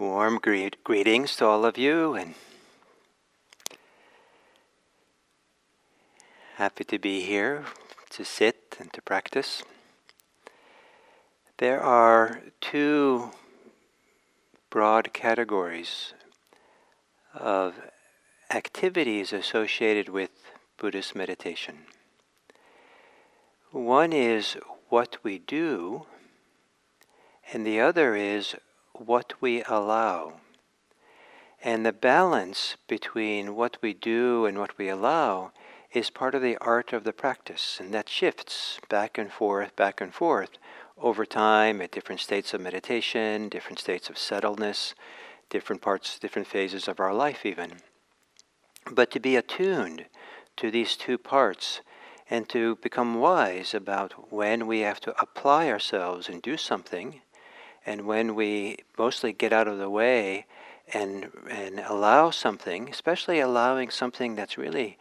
Warm greetings to all of you, and happy to be here to sit and to practice. There are two broad categories of activities associated with Buddhist meditation. One is what we do, and the other is what we allow. And the balance between what we do and what we allow is part of the art of the practice, and that shifts back and forth over time at different states of meditation, different states of settledness, different phases of our life even. But to be attuned to these two parts and to become wise about when we have to apply ourselves and do something, and when we mostly get out of the way and allow something, especially allowing something that's really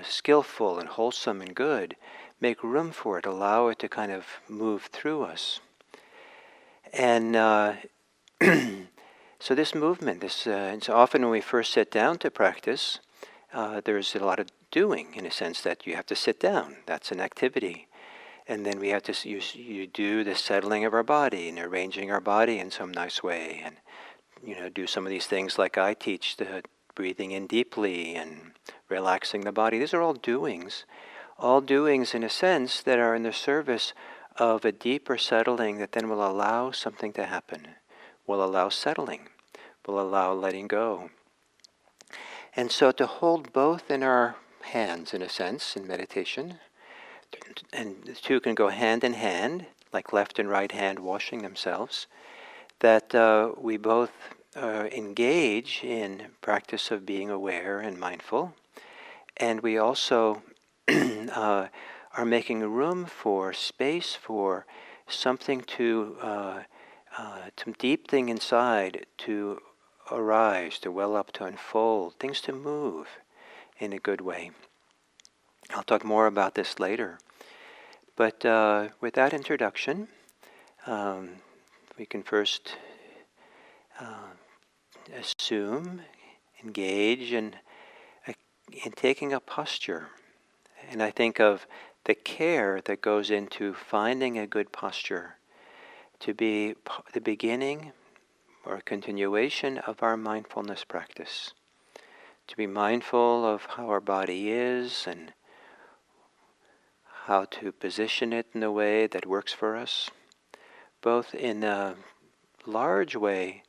skillful and wholesome and good, make room for it, allow it to kind of move through us. And so this movement, and so often when we first sit down to practice, there's a lot of doing, in a sense that you have to sit down. That's an activity. And then we have to you do the settling of our body and arranging our body in some nice way, and do some of these things like I teach, the breathing in deeply and relaxing the body. These are all doings in a sense that are in the service of a deeper settling that then will allow something to happen, will allow settling, will allow letting go. And so to hold both in our hands, in a sense, in meditation, and the two can go hand in hand, like left and right hand washing themselves, that we both engage in practice of being aware and mindful, and we also are making room for space for something some deep thing inside to arise, to well up, to unfold, things to move in a good way. I'll talk more about this later. But with that introduction, we can first assume, engage in taking a posture. And I think of the care that goes into finding a good posture to be the beginning or continuation of our mindfulness practice. To be mindful of how our body is and how to position it in a way that works for us, both in a large way,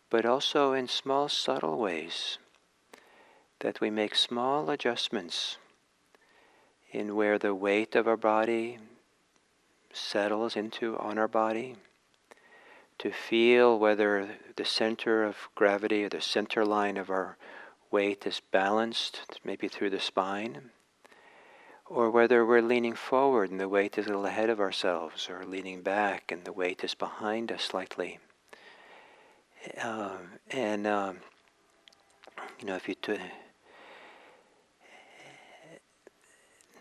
but also in small, subtle ways, that we make small adjustments in where the weight of our body settles on our body, to feel whether the center of gravity or the center line of our weight is balanced, maybe through the spine, or whether we're leaning forward and the weight is a little ahead of ourselves, or leaning back and the weight is behind us slightly.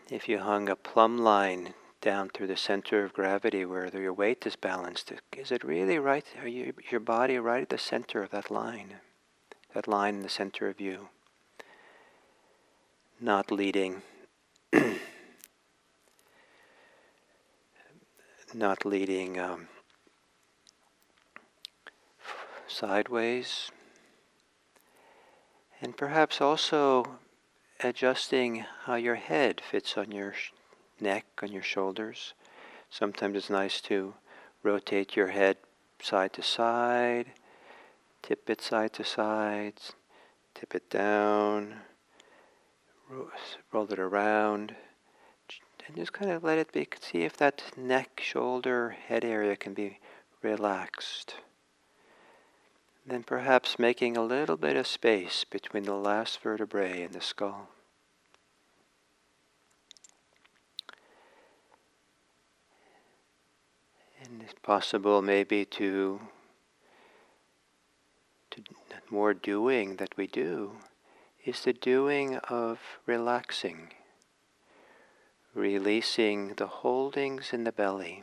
If you hung a plumb line down through the center of gravity where your weight is balanced, is it really right? Are your body right at the center of that line in the center of you? Not leading sideways, and perhaps also adjusting how your head fits on your neck, on your shoulders. Sometimes it's nice to rotate your head side to side, tip it side to side, tip it down, roll it around, and just kind of let it be. See if that neck, shoulder, head area can be relaxed. Then perhaps making a little bit of space between the last vertebrae and the skull. And it's possible maybe to more doing that we do is the doing of relaxing, releasing the holdings in the belly,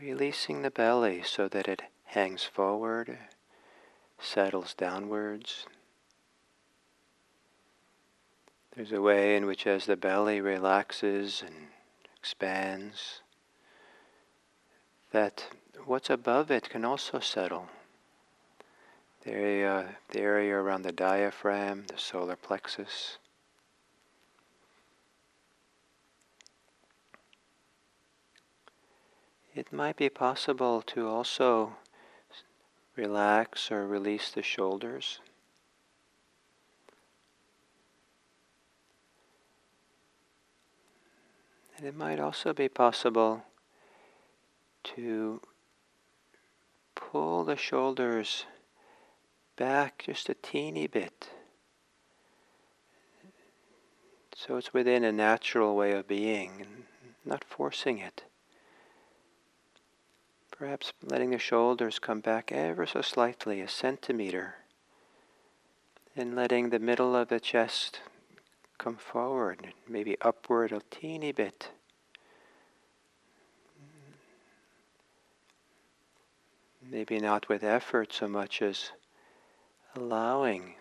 releasing the belly so that it hangs forward, settles downwards. There's a way in which as the belly relaxes and expands, that what's above it can also settle. The area around the diaphragm, the solar plexus. It might be possible to also relax or release the shoulders. And it might also be possible to pull the shoulders back just a teeny bit. So it's within a natural way of being, and not forcing it. Perhaps letting the shoulders come back ever so slightly, a centimeter, and letting the middle of the chest come forward, maybe upward a teeny bit. Maybe not with effort so much as allowing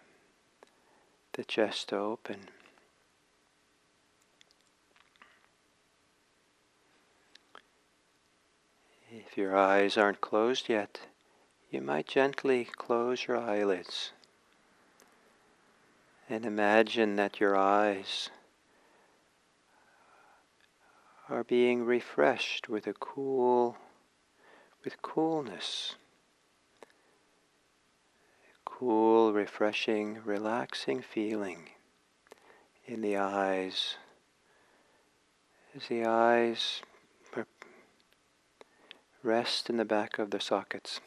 the chest to open. If your eyes aren't closed yet, you might gently close your eyelids and imagine that your eyes are being refreshed with coolness. Cool, refreshing, relaxing feeling in the eyes as the eyes rest in the back of the sockets.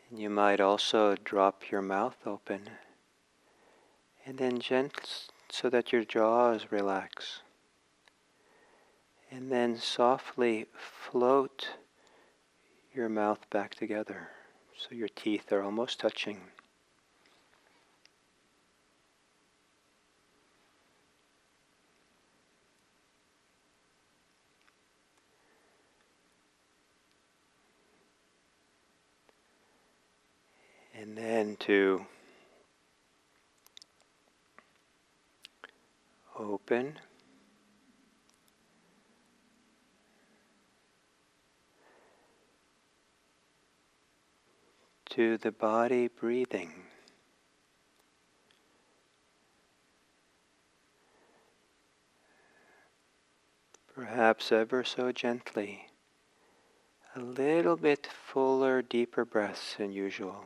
And you might also drop your mouth open and then gently so that your jaws relax. And then softly float your mouth back together so your teeth are almost touching. And then to open to the body breathing. Perhaps ever so gently, a little bit fuller, deeper breaths than usual.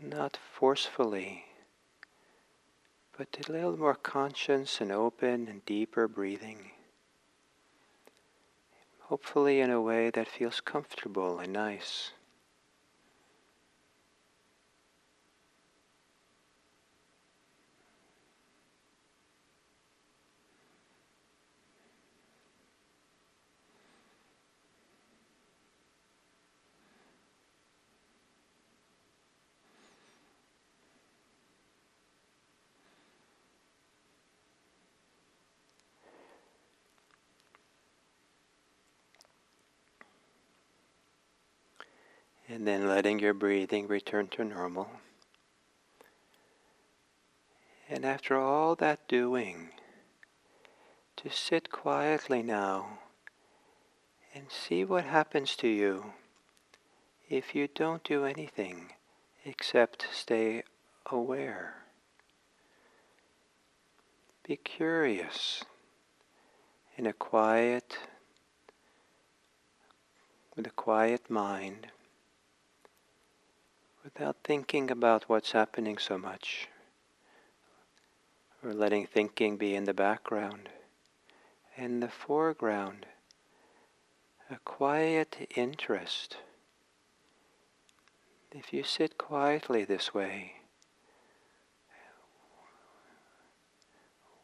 Not forcefully, but a little more conscious and open and deeper breathing. Hopefully in a way that feels comfortable and nice. And then letting your breathing return to normal. And after all that doing, to sit quietly now and see what happens to you if you don't do anything except stay aware. Be curious in a quiet, with a quiet mind, without thinking about what's happening so much, or letting thinking be in the background. In the foreground, a quiet interest. If you sit quietly this way,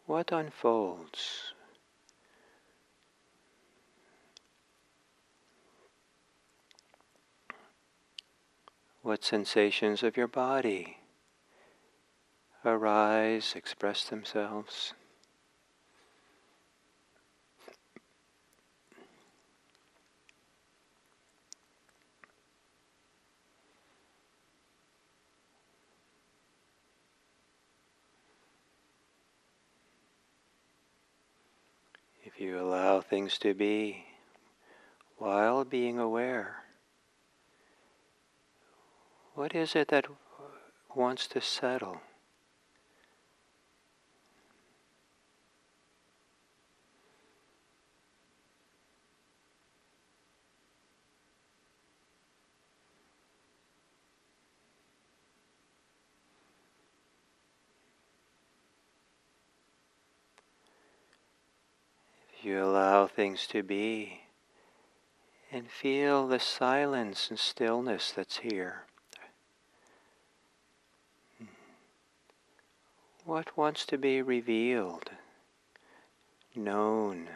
what unfolds? What sensations of your body arise, express themselves? If you allow things to be while being aware, what is it that wants to settle? If you allow things to be and feel the silence and stillness that's here, what wants to be revealed, known?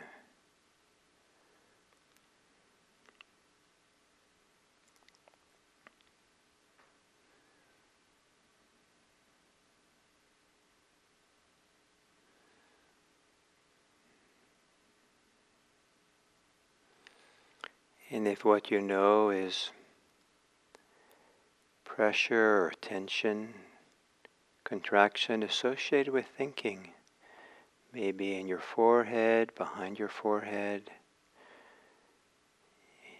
And if what you know is pressure or tension, contraction associated with thinking, maybe in your forehead, behind your forehead,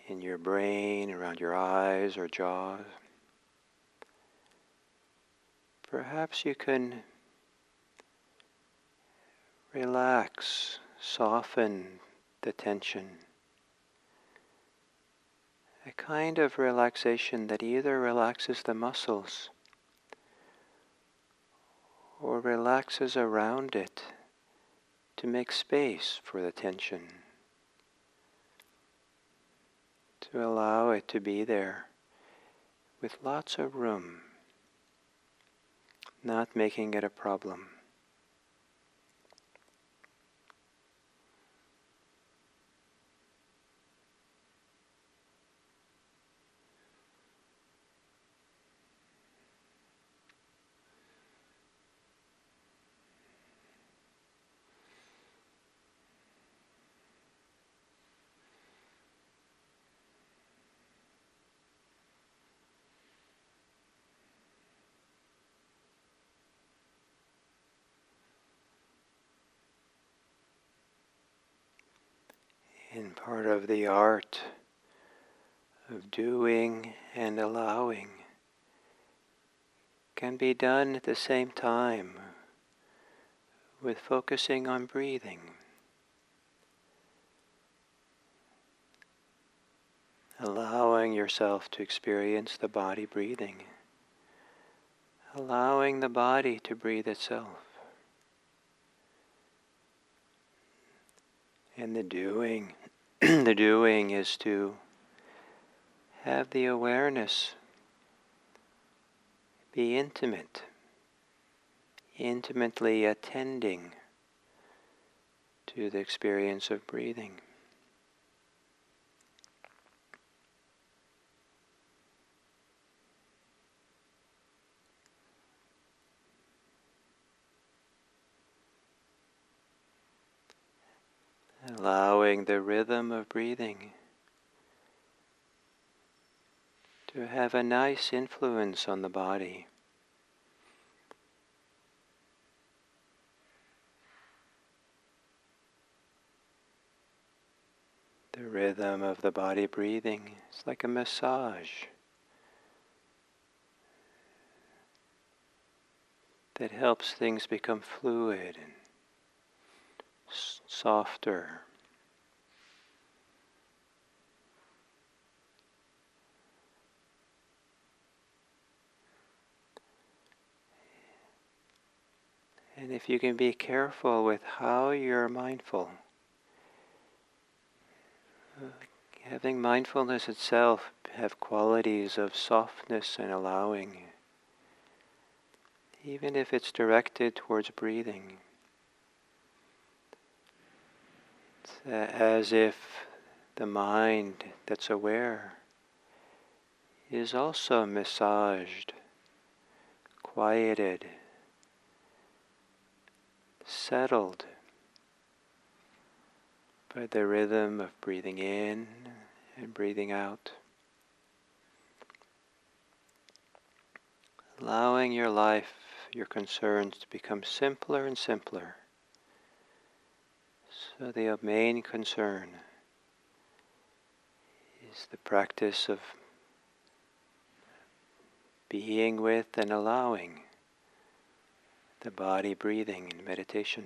in your brain, around your eyes or jaws, perhaps you can relax, soften the tension. A kind of relaxation that either relaxes the muscles or relaxes around it to make space for the tension, to allow it to be there with lots of room, not making it a problem. And part of the art of doing and allowing can be done at the same time with focusing on breathing, allowing yourself to experience the body breathing, allowing the body to breathe itself. And the doing, the doing is to have the awareness be intimate, intimately attending to the experience of breathing. Allowing the rhythm of breathing to have a nice influence on the body. The rhythm of the body breathing is like a massage that helps things become fluid and softer. And if you can be careful with how you're mindful, having mindfulness itself have qualities of softness and allowing, even if it's directed towards breathing. It's as if the mind that's aware is also massaged, quieted, settled by the rhythm of breathing in and breathing out. Allowing your life, your concerns to become simpler and simpler, So the main concern is the practice of being with and allowing the body breathing in meditation.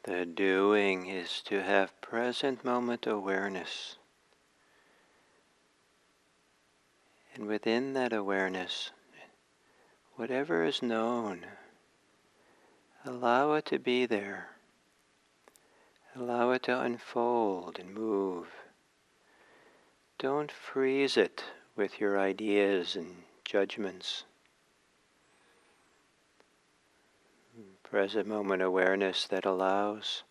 The doing is to have present moment awareness. And within that awareness, whatever is known, Allow it to be there. Allow it to unfold and move. Don't freeze it with your ideas and judgments. Present moment awareness that allows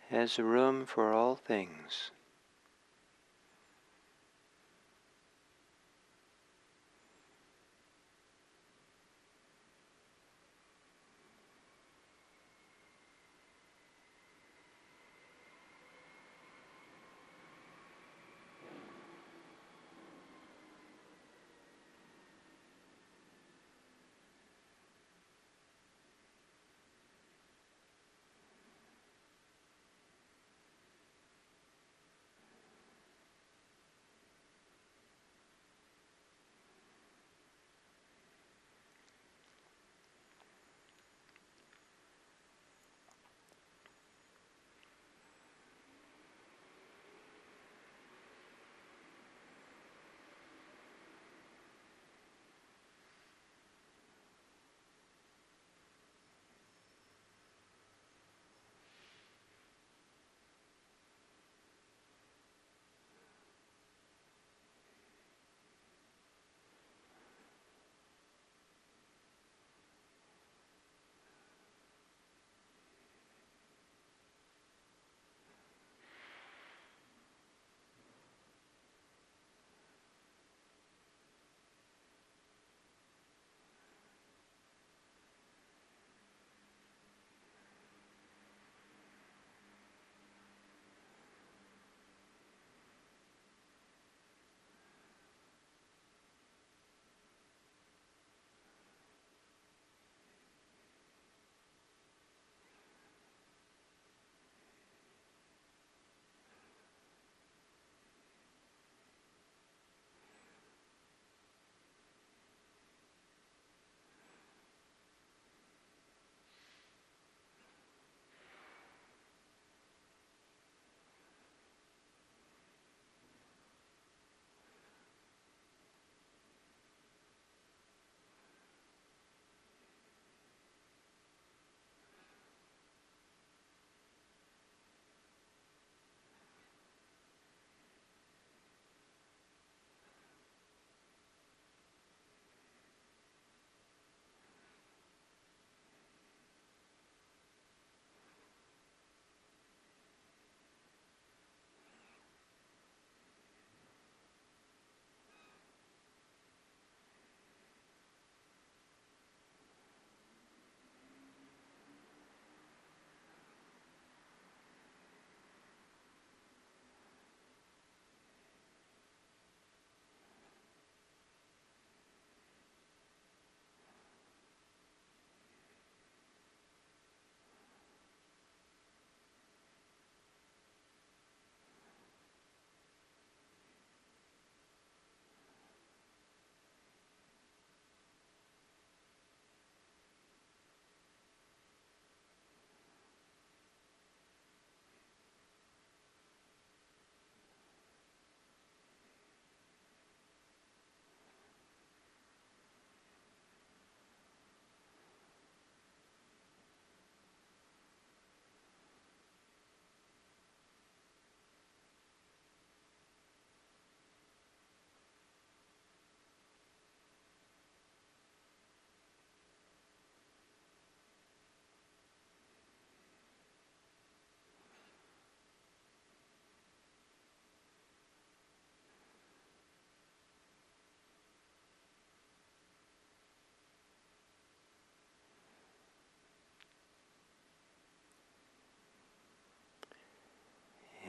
has room for all things.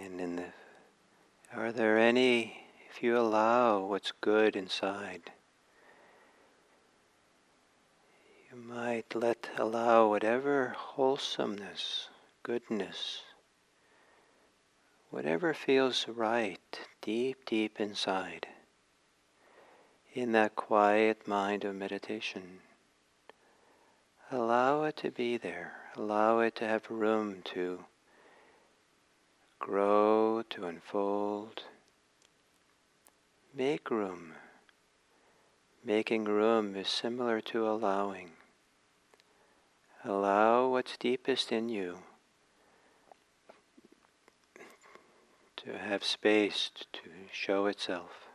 And are there any, if you allow what's good inside, you might allow whatever wholesomeness, goodness, whatever feels right, deep, deep inside, in that quiet mind of meditation. Allow it to be there. Allow it to have room to grow, to unfold. Make room. Making room is similar to allowing. Allow what's deepest in you to have space to show itself.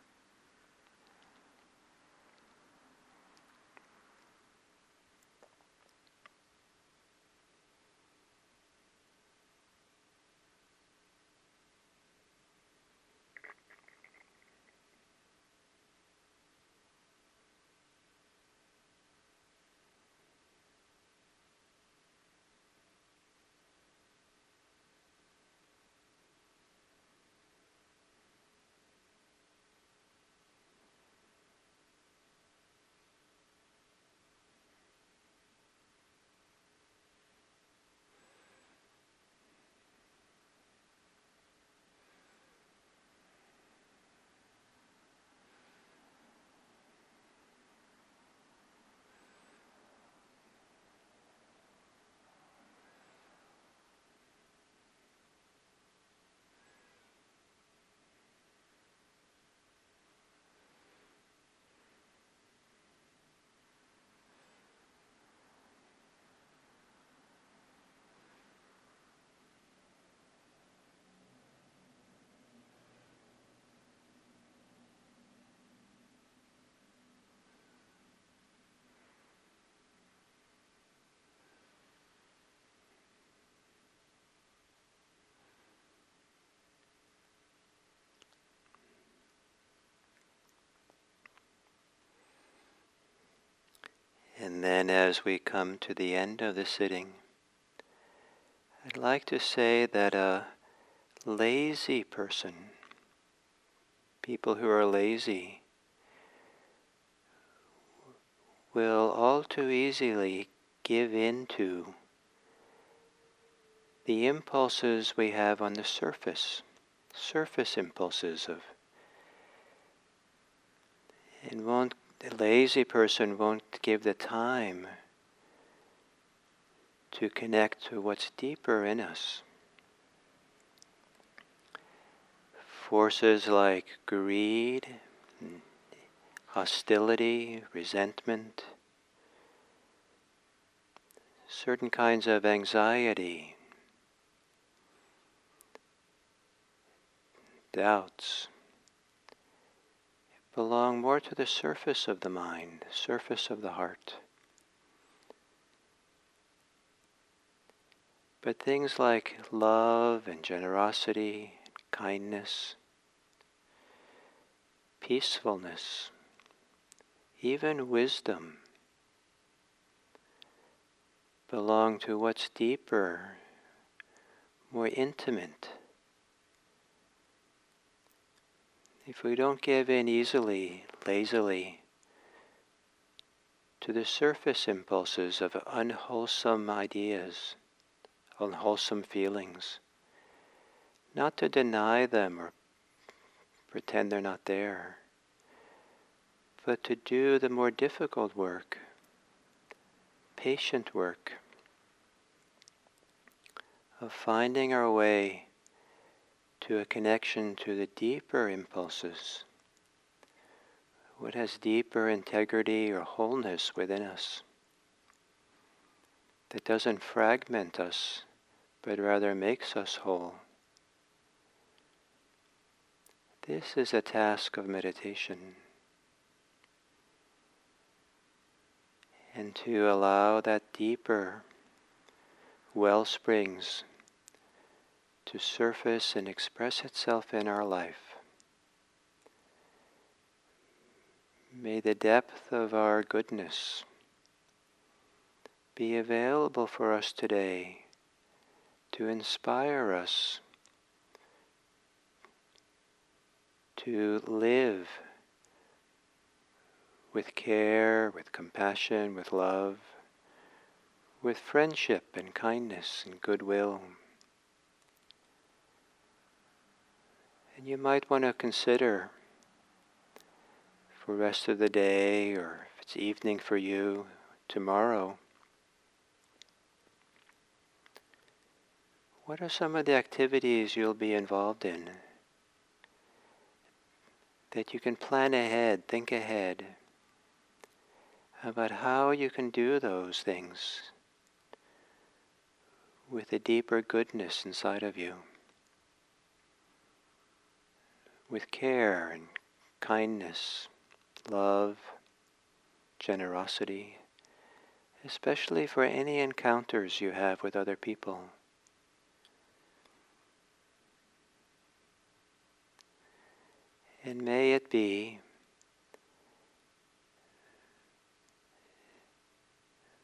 And then as we come to the end of the sitting, I'd like to say that a lazy person, people who are lazy, will all too easily give in to the impulses we have on the surface impulses of, and the lazy person won't give the time to connect to what's deeper in us. Forces like greed, hostility, resentment, certain kinds of anxiety, doubts, belong more to the surface of the mind, surface of the heart. But things like love and generosity, kindness, peacefulness, even wisdom, belong to what's deeper, more intimate. If we don't give in easily, lazily, to the surface impulses of unwholesome ideas, unwholesome feelings, not to deny them or pretend they're not there, but to do the more difficult work, patient work, of finding our way to a connection to the deeper impulses, what has deeper integrity or wholeness within us, that doesn't fragment us, but rather makes us whole. This is a task of meditation. And to allow that deeper well springs to surface and express itself in our life. May the depth of our goodness be available for us today to inspire us to live with care, with compassion, with love, with friendship and kindness and goodwill. And you might want to consider for the rest of the day, or if it's evening for you, tomorrow, what are some of the activities you'll be involved in that you can plan ahead, think ahead about how you can do those things with a deeper goodness inside of you, with care and kindness, love, generosity, especially for any encounters you have with other people. And may it be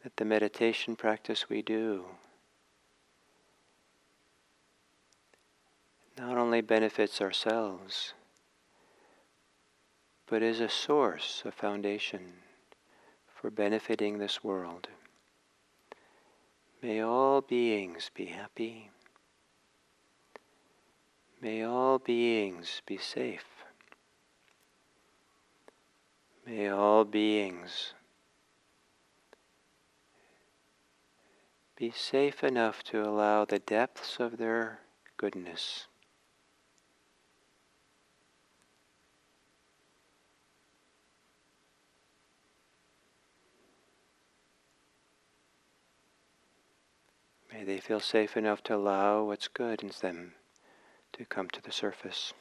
that the meditation practice we do not only benefits ourselves, but is a source, a foundation for benefiting this world. May all beings be happy. May all beings be safe. May all beings be safe enough to allow the depths of their goodness may they feel safe enough to allow what's good in them to come to the surface.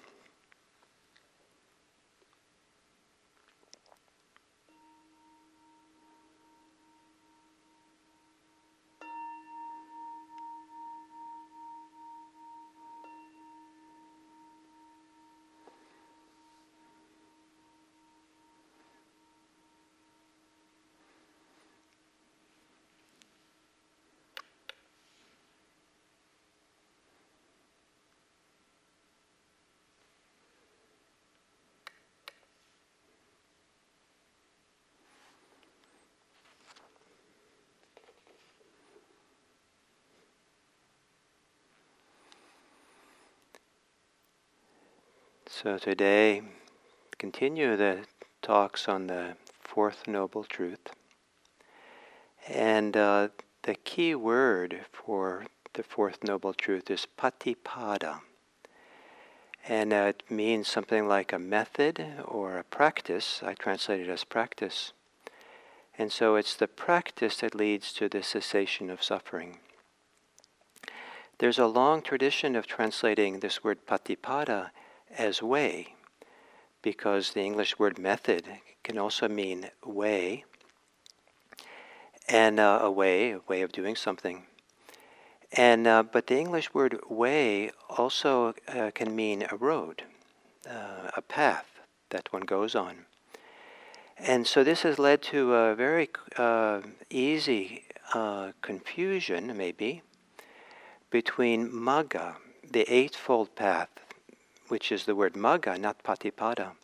So today, continue the talks on the Fourth Noble Truth. And the key word for the Fourth Noble Truth is Patipada. And it means something like a method or a practice. I translate it as practice. And so it's the practice that leads to the cessation of suffering. There's a long tradition of translating this word Patipada as way, because the English word method can also mean way, and a way of doing something. And but the English word way also can mean a road, a path that one goes on. And so this has led to a very easy confusion, maybe, between Magga, the Eightfold Path, which is the word Magga, not Patipada,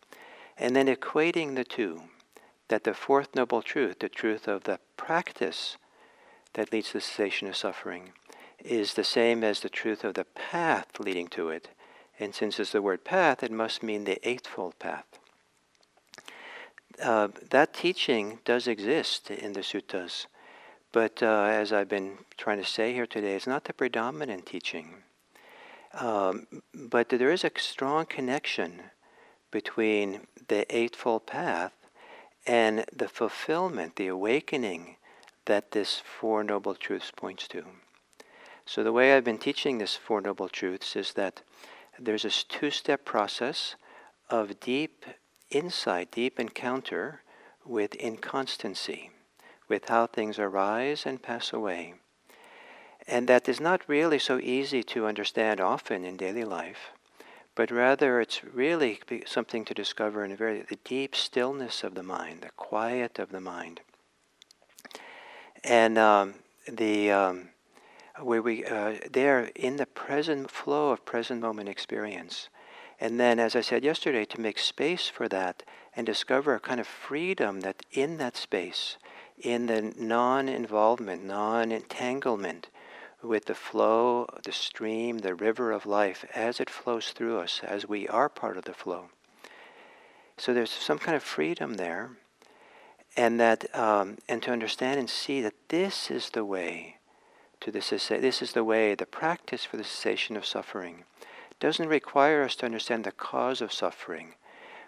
and then equating the two, that the Fourth Noble Truth, the truth of the practice that leads to the cessation of suffering, is the same as the truth of the path leading to it. And since it's the word path, it must mean the Eightfold Path. That teaching does exist in the suttas, but as I've been trying to say here today, it's not the predominant teaching. But there is a strong connection between the Eightfold Path and the fulfillment, the awakening that this Four Noble Truths points to. So the way I've been teaching this Four Noble Truths is that there's this two-step process of deep insight, deep encounter with inconstancy, with how things arise and pass away. And that is not really so easy to understand often in daily life, but rather it's really something to discover in the deep stillness of the mind, the quiet of the mind. And where we there in the present flow of present moment experience. And then, as I said yesterday, to make space for that and discover a kind of freedom that in that space, in the non-involvement, non-entanglement with the flow, the stream, the river of life as it flows through us, as we are part of the flow. So there's some kind of freedom there, and that, and to understand and see that this is the way to this is the way, the practice for the cessation of suffering. It doesn't require us to understand the cause of suffering,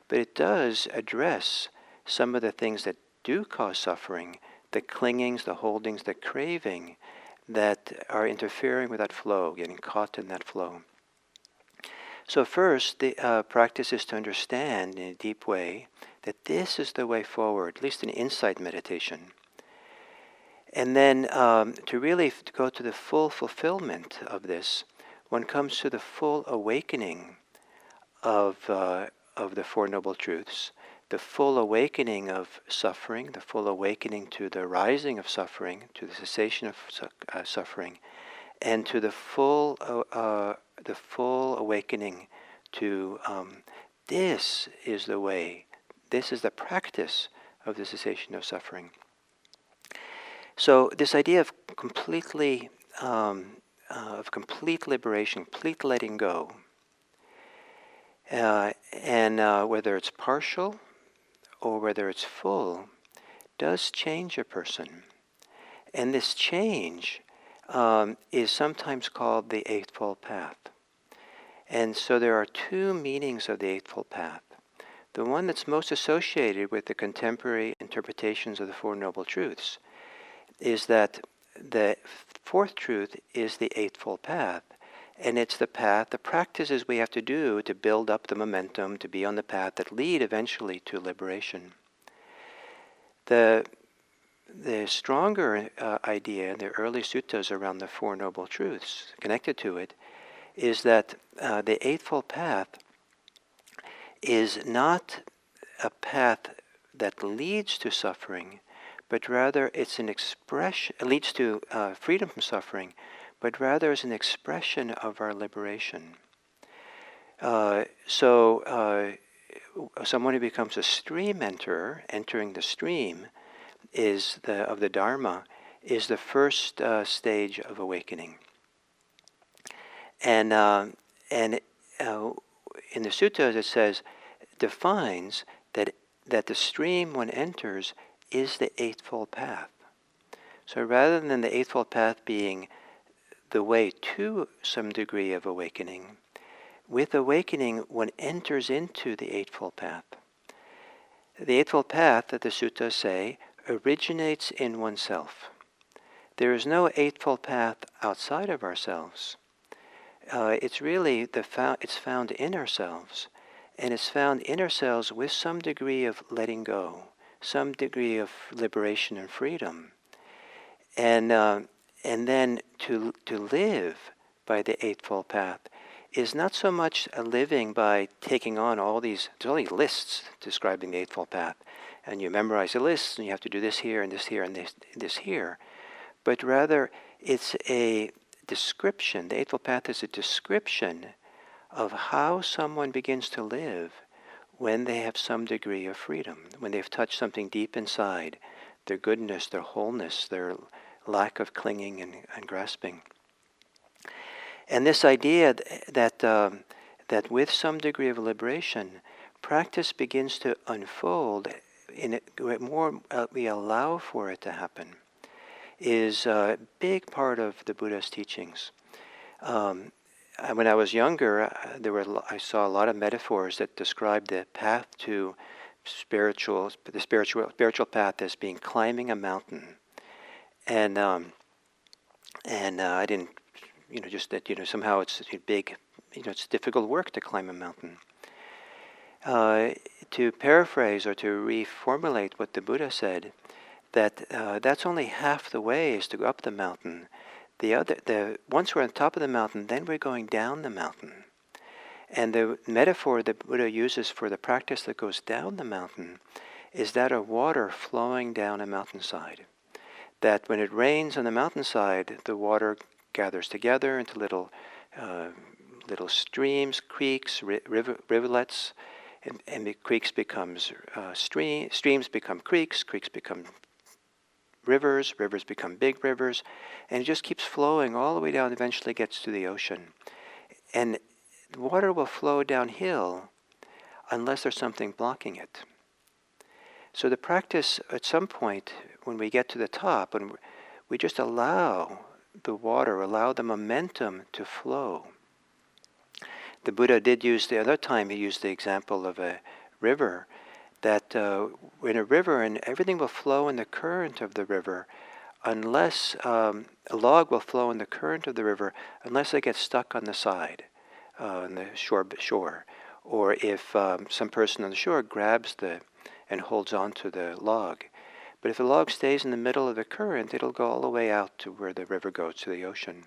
but it does address some of the things that do cause suffering, the clingings, the holdings, the craving that are interfering with that flow, getting caught in that flow. So first, the practice is to understand in a deep way that this is the way forward, at least in insight meditation. And then to really go to the full fulfillment of this, one comes to the full awakening of the Four Noble Truths, the full awakening of suffering, the full awakening to the rising of suffering, to the cessation of suffering, and to the full awakening to this is the way, this is the practice of the cessation of suffering. So this idea of complete liberation, complete letting go, and whether it's partial or whether it's full, does change a person. And this change is sometimes called the Eightfold Path. And so there are two meanings of the Eightfold Path. The one that's most associated with the contemporary interpretations of the Four Noble Truths is that the fourth truth is the Eightfold Path. And it's the path, the practices we have to do to build up the momentum, to be on the path that lead eventually to liberation. The stronger idea in the early suttas around the Four Noble Truths connected to it is that the Eightfold Path is not a path that leads to suffering, but rather it's an expression, it leads to freedom from suffering, but rather is an expression of our liberation. So someone who becomes a stream enterer, entering the stream, of the Dharma, is the first stage of awakening. And in the suttas it says, defines that the stream one enters is the Eightfold Path. So rather than the Eightfold Path being the way to some degree of awakening, with awakening one enters into the Eightfold Path. The Eightfold Path, that the suttas say, originates in oneself. There is no Eightfold Path outside of ourselves. It's really it's found in ourselves, and it's found in ourselves with some degree of letting go, some degree of liberation and freedom, and then to live by the Eightfold Path is not so much a living by taking on there's all these lists describing the Eightfold Path, and you memorize the lists, and you have to do this here, and this here, and this here, but rather it's a description. The Eightfold Path is a description of how someone begins to live when they have some degree of freedom, when they've touched something deep inside, their goodness, their wholeness, their lack of clinging and grasping. And this idea that with some degree of liberation, practice begins to unfold in it, more we allow for it to happen, is a big part of the Buddha's teachings. When I was younger, I saw a lot of metaphors that described the path to spiritual path as being climbing a mountain, and I didn't, just that somehow it's big, it's difficult work to climb a mountain. To paraphrase or to reformulate what the Buddha said, that that's only half the way is to go up the mountain. Once we're on top of the mountain, then we're going down the mountain. And the metaphor that Buddha uses for the practice that goes down the mountain is that of water flowing down a mountainside. That when it rains on the mountainside, the water gathers together into little streams, creeks, rivulets, and the creeks becomes streams become creeks become rivers become big rivers, and it just keeps flowing all the way down, eventually gets to the ocean. And the water will flow downhill unless there's something blocking it. So the practice, at some point, when we get to the top, and we just allow the water, allow the momentum to flow. The Buddha did use, the other time he used the example of a river, that in a river, and everything will flow in the current of the river unless a log will flow in the current of the river unless it gets stuck on the side, on the shore, or if some person on the shore grabs and holds on to the log. But if the log stays in the middle of the current, it'll go all the way out to where the river goes, to the ocean.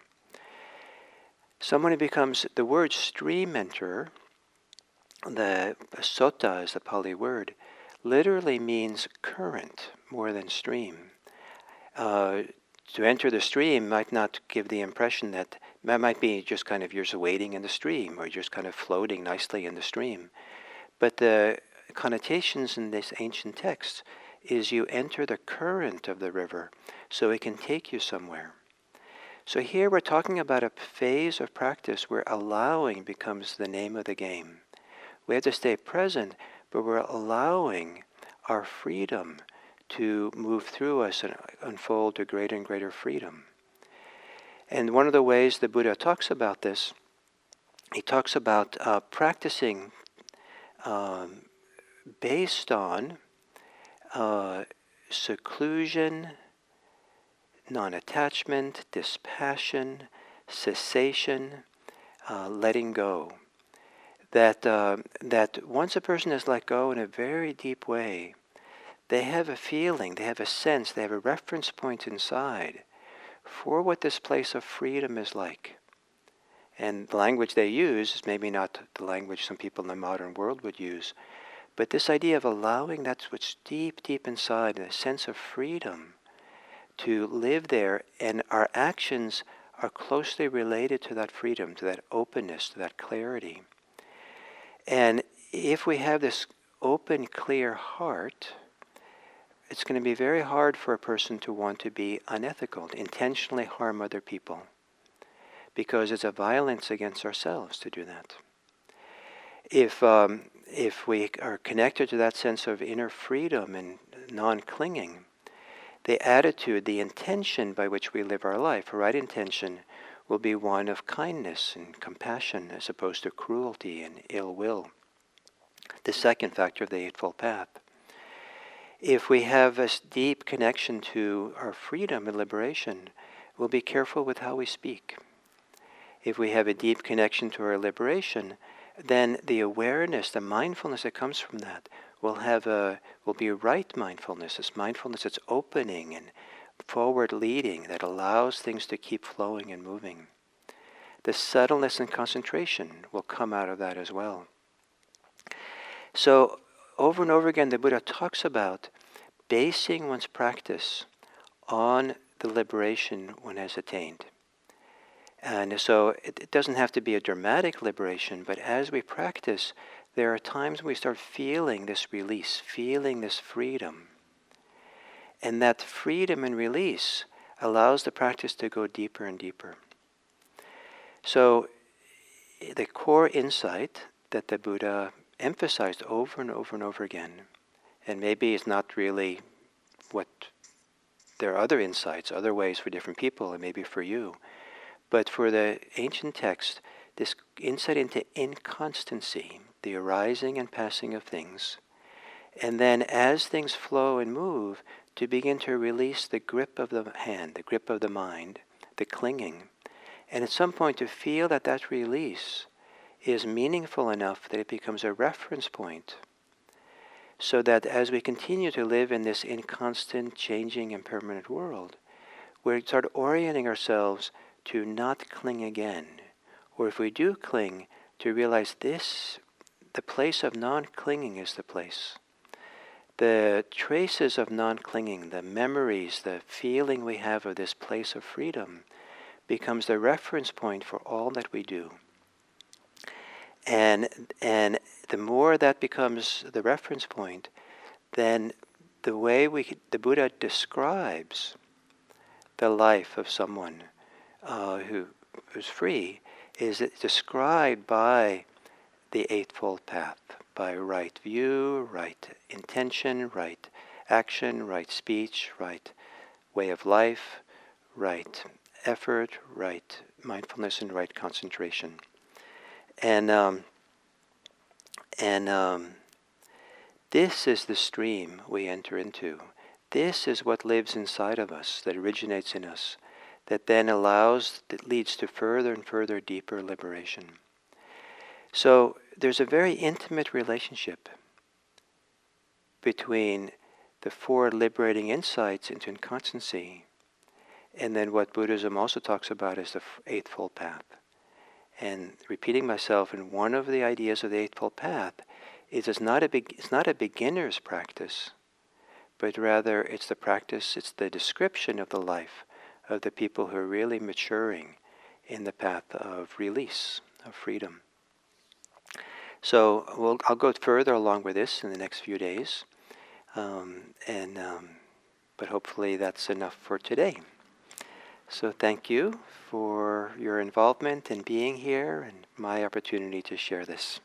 Someone who becomes the word stream enterer, the sota is the Pali word, literally means current more than stream. To enter the stream might not give the impression that might be just kind of you're wading in the stream or just kind of floating nicely in the stream. But the connotations in this ancient text is you enter the current of the river so it can take you somewhere. So here we're talking about a phase of practice where allowing becomes the name of the game. We have to stay present, but we're allowing our freedom to move through us and unfold to greater and greater freedom. And one of the ways the Buddha talks about this, he talks about practicing based on seclusion, non-attachment, dispassion, cessation, letting go. That once a person has let go in a very deep way, they have a feeling, they have a sense, they have a reference point inside for what this place of freedom is like. And the language they use is maybe not the language some people in the modern world would use, but this idea of allowing that's what's deep, deep inside, a sense of freedom to live there, and our actions are closely related to that freedom, to that openness, to that clarity. And if we have this open, clear heart, it's going to be very hard for a person to want to be unethical, to intentionally harm other people, because it's a violence against ourselves to do that. If we are connected to that sense of inner freedom and non-clinging, the attitude, the intention by which we live our life, a right intention, will be one of kindness and compassion as opposed to cruelty and ill will. The second factor of the Eightfold Path. If we have a deep connection to our freedom and liberation, we'll be careful with how we speak. If we have a deep connection to our liberation, then the awareness, the mindfulness that comes from that will be right mindfulness. It's mindfulness that's opening and forward leading, that allows things to keep flowing and moving. The subtleness and concentration will come out of that as well. So over and over again, the Buddha talks about basing one's practice on the liberation one has attained. And so it doesn't have to be a dramatic liberation, but as we practice, there are times when we start feeling this release, feeling this freedom. And that freedom and release allows the practice to go deeper and deeper. So the core insight that the Buddha emphasized over and over and over again, and maybe it's not really what, there are other insights, other ways for different people, and maybe for you, but for the ancient text, this insight into inconstancy, the arising and passing of things, and then as things flow and move, to begin to release the grip of the hand, the grip of the mind, the clinging, and at some point to feel that that release is meaningful enough that it becomes a reference point, so that as we continue to live in this inconstant, changing, impermanent world, we start orienting ourselves to not cling again, or if we do cling, to realize this, the place of non-clinging is the place. The traces of non-clinging, the memories, the feeling we have of this place of freedom becomes the reference point for all that we do. And the more that becomes the reference point, then the way the Buddha describes the life of someone who's free is described by the Eightfold Path, by right view, right intention, right action, right speech, right way of life, right effort, right mindfulness, and right concentration. And this is the stream we enter into. this is what lives inside of us, that originates in us, that then that leads to further and further deeper liberation. So there's a very intimate relationship between the four liberating insights into inconstancy and then what Buddhism also talks about as the Eightfold Path. And repeating myself, in one of the ideas of the Eightfold Path is it's not a beginner's practice, but rather it's the description of the life of the people who are really maturing in the path of release, of freedom. So I'll go further along with this in the next few days, but hopefully that's enough for today. So thank you for your involvement in being here and my opportunity to share this.